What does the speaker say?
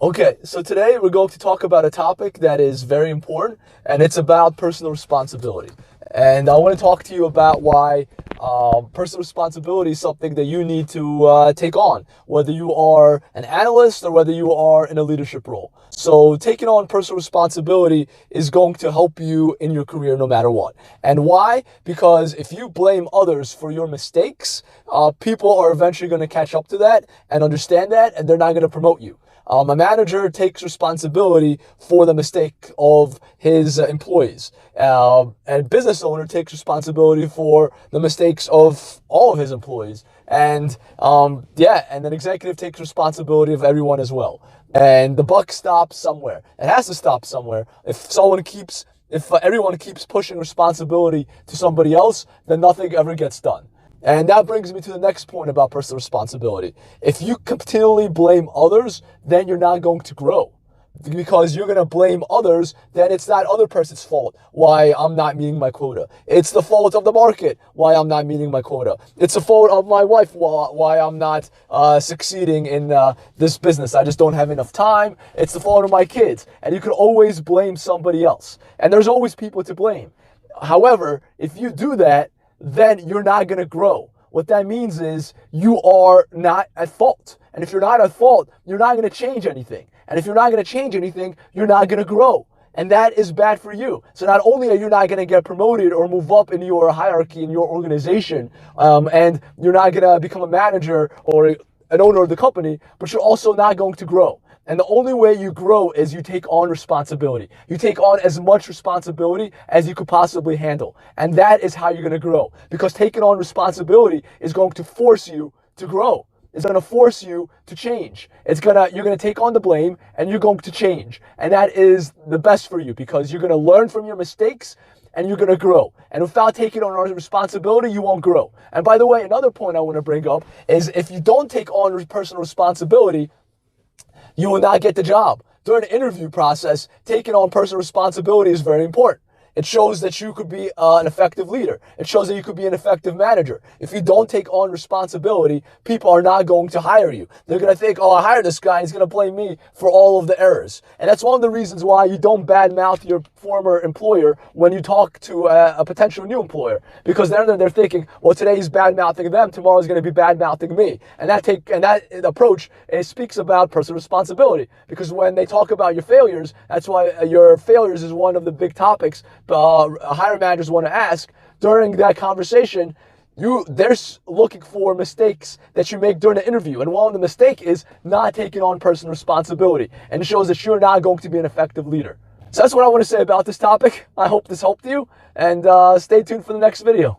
Okay, so today we're going to talk about a topic that is very important, and it's about personal responsibility. And I want to talk to you about why personal responsibility is something that you need to take on, whether you are an analyst or whether you are in a leadership role. So taking on personal responsibility is going to help you in your career no matter what. And why? Because if you blame others for your mistakes, people are eventually going to catch up to that and understand that, and they're not going to promote you. A manager takes responsibility for the mistake of his employees. And business owner takes responsibility for the mistakes of all of his employees. And and an executive takes responsibility of everyone as well. And the buck stops somewhere. It has to stop somewhere. If everyone keeps pushing responsibility to somebody else, then nothing ever gets done. And that brings me to the next point about personal responsibility. If you continually blame others, then you're not going to grow. Because you're going to blame others, then it's that other person's fault why I'm not meeting my quota. It's the fault of the market why I'm not meeting my quota. It's the fault of my wife why I'm not succeeding in this business. I just don't have enough time. It's the fault of my kids. And you can always blame somebody else. And there's always people to blame. However, if you do that, then you're not going to grow. What that means is you are not at fault. And if you're not at fault, you're not going to change anything. And if you're not going to change anything, you're not going to grow. And that is bad for you. So not only are you not going to get promoted or move up in your hierarchy in your organization, and you're not going to become a manager or an owner of the company, but you're also not going to grow. And the only way you grow is you take on responsibility. You take on as much responsibility as you could possibly handle. And that is how you're going to grow. Because taking on responsibility is going to force you to grow. It's going to force you to change. You're going to take on the blame and you're going to change. And that is the best for you because you're going to learn from your mistakes and you're going to grow. And without taking on responsibility, you won't grow. And by the way, another point I want to bring up is if you don't take on personal responsibility, you will not get the job. During the interview process, taking on personal responsibility is very important. It shows that you could be an effective leader. It shows that you could be an effective manager. If you don't take on responsibility, people are not going to hire you. They're going to think, oh, I hired this guy. He's going to blame me for all of the errors. And that's one of the reasons why you don't badmouth your former employer when you talk to a potential new employer. Because they're thinking, well, today he's badmouthing them. Tomorrow he's going to be badmouthing me. And that approach speaks about personal responsibility. Because when they talk about your failures, that's why your failures is one of the big topics hiring managers want to ask during that conversation. They're looking for mistakes that you make during the interview, and one of the mistake is not taking on personal responsibility, and it shows that you're not going to be an effective leader. So that's what I want to say about this topic. I hope this helped you, and stay tuned for the next video.